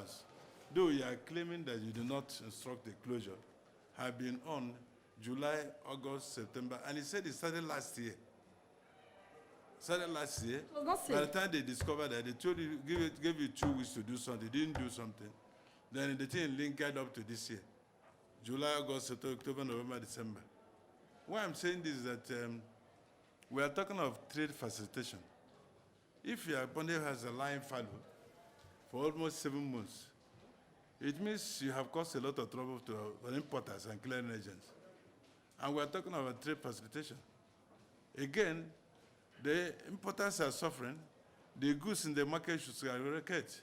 warehouse, though you are claiming that you do not instruct the closure, have been on July, August, September, and he said it started last year. Started last year. By the time they discovered that, they told you, gave you 2 weeks to do something, they didn't do something. Then the thing linked up to this year. July, August, September, October, November, December. Why I'm saying this is that we are talking of trade facilitation. If your bondage has a lying fallow for almost 7 months, it means you have caused a lot of trouble to importers and clearing agents. And we are talking about trade facilitation. Again, the importers are suffering, the goods in the market should skyrocket,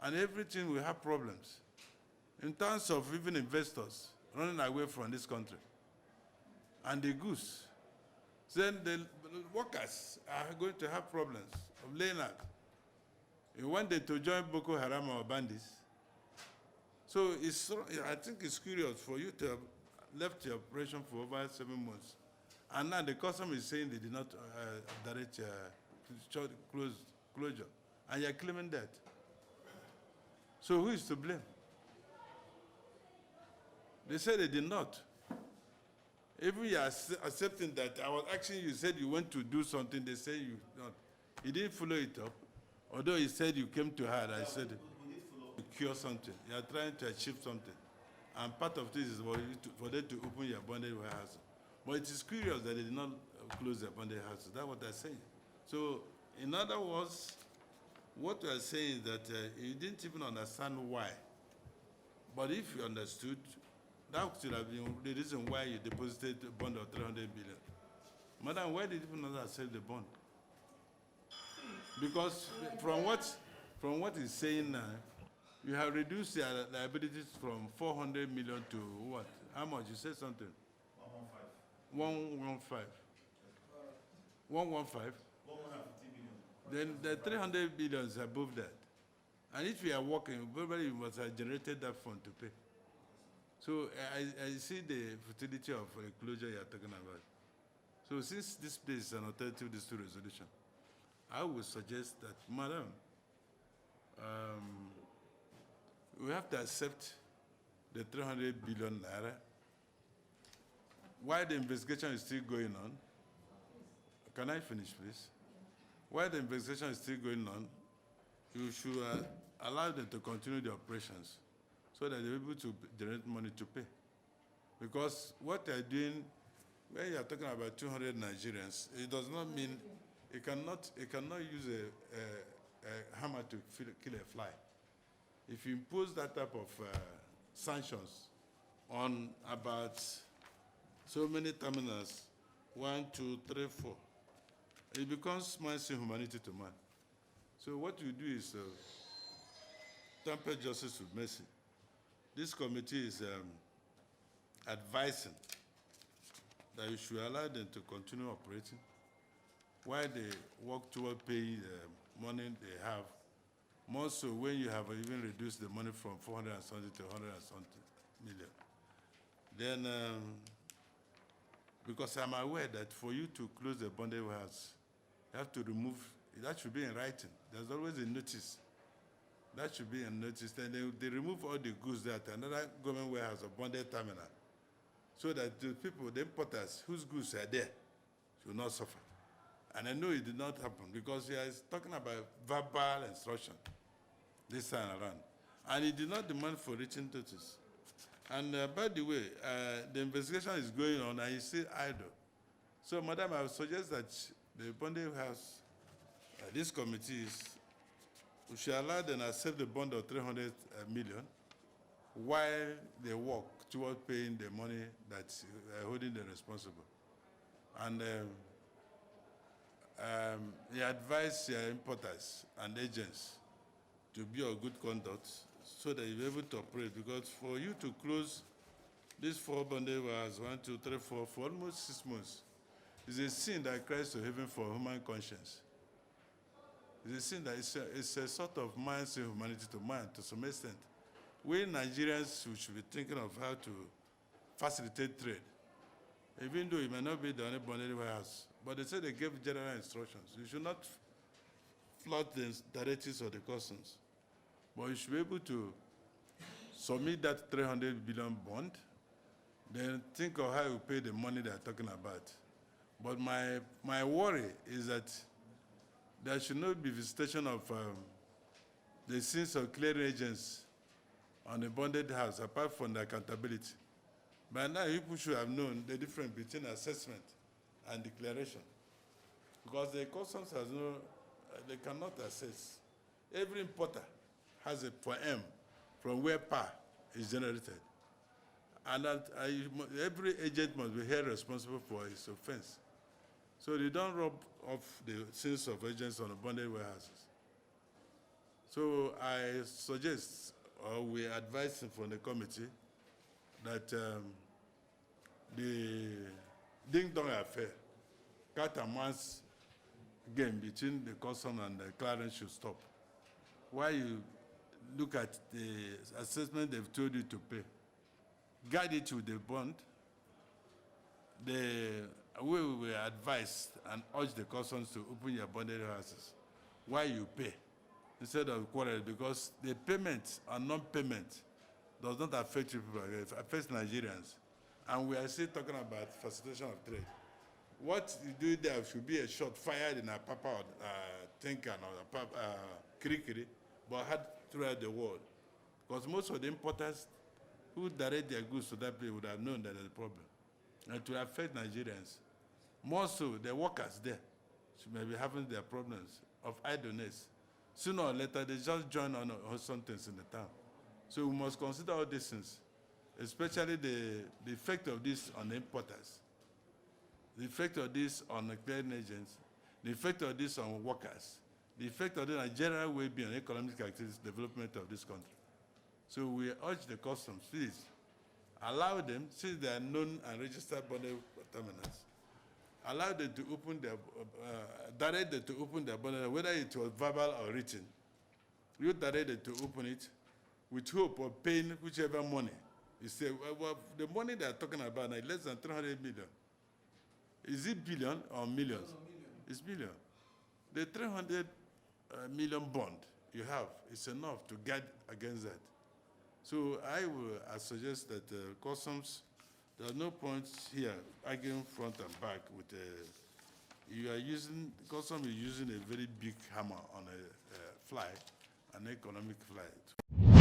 and everything will have problems in terms of even investors running away from this country. And the goods, then the workers are going to have problems of laying out. You want them to join Boko Haram or bandits. So I think it's curious for you to have left your operation for over 7 months. And now the Costom is saying they did not direct closure. And you're claiming that. So who is to blame? They said they did not. Even you are accepting that, I was asking you, said you went to do something, they say you not. He didn't follow it up. Although he said you came to her, I said to cure something. You are trying to achieve something. And part of this is for them to open your bonded warehouse. But it is curious that they did not close their bonded houses. That's what they're saying. So, in other words, what we are saying is that you didn't even understand why. But if you understood, that should have been the reason why you deposited a bond of 300 billion. Madam, why did you not accept the bond? Because from what he's saying now, you have reduced your liabilities from 400 million to what? How much? You said something. 115. 115? 150 billion. Then the 300 billion is above that. And if you are working, probably you must have generated that fund to pay. So I see the futility of the closure you are talking about. So since this place is an alternative dispute resolution, I would suggest that, madam, we have to accept the 300 billion naira. While the investigation is still going on, can I finish, please? While the investigation is still going on, you should allow them to continue the operations so that they're able to generate money to pay. Because what they're doing, when you're talking about 200 Nigerians, it does not mean it cannot use a hammer to kill a fly. If you impose that type of sanctions on about so many terminals, 1, 2, 3, 4, it becomes man's humanity to man. So what you do is temper justice with mercy. This committee is advising that you should allow them to continue operating while they work toward paying the money they have. More so when you have even reduced the money from 400 and something to 100 and something million. Then, because I'm aware that for you to close the bonded warehouse, you have to remove, that should be in writing. There's always a notice. That should be a notice. Then they remove all the goods there to another government warehouse or bonded terminal so that the people, the importers whose goods are there, should not suffer. And I know it did not happen because he is talking about verbal instruction this time around. And he did not demand for written notice. And by the way, the investigation is going on and he's still idle. So, madam, I would suggest that the bonded house, this committee we should allow them to accept the bond of 300 million while they work toward paying the money that's holding them responsible. And he advised your importers and agents to be of good conduct so that you'll be able to operate. Because for you to close these 4 bonded warehouse, 1, 2, 3, 4, for almost 6 months, is a sin that cries to heaven for human conscience. It's a sin that it's a sort of man's humanity to man to some extent. We Nigerians should be thinking of how to facilitate trade. Even though it may not be the only bonded warehouse, but they say they gave general instructions. You should not flout the directives of the customs. But you should be able to submit that 300 billion bond, then think of how you pay the money they're talking about. But my worry is that there should not be visitation of the sins of clearing agents on a bonded house, apart from the accountability. By now, people should have known the difference between assessment and declaration. Because the customs has no, they cannot assess. Every importer has a poem from where PAR is generated. And that every agent must be held responsible for his offense. So they don't rub off the sins of agents on the bonded warehouses. So I suggest, or we advise from the committee, that the ding-dong affair, cat and mouse game between the custom and the clearance should stop. Why you look at the assessment they've told you to pay, guide it with the bond. We will advise and urge the customs to open your bonded houses. Why you pay instead of quarrel, because the payment and non-payment does not affect you people, it affects Nigerians. And we are still talking about facilitation of trade. What you do there should be a shot fired in a Papa or Tinkan or Kirikiri, but had throughout the world. Because most of the importers who direct their goods to that place would have known that there's a problem. And to affect Nigerians. More so, the workers there may be having their problems of idleness. Sooner or later, they just join on some things in the town. So we must consider all these things, especially the effect of this on the importers, the effect of this on the clearing agents, the effect of this on workers, the effect of this on general well-being and economic activities, development of this country. So we urge the customs, please, allow them, since they are known and registered bonded terminals, allow them to open their, direct them to open their bonded, whether it was verbal or written. You direct them to open it with hope of paying whichever money. You say, well, the money they are talking about now is less than 300 million. Is it billion or millions? No, million. It's billion. The 300 million bond you have is enough to guard against that. So I suggest that customs, there's no point here arguing front and back with customs is using a very big hammer on a fly, an economic fly.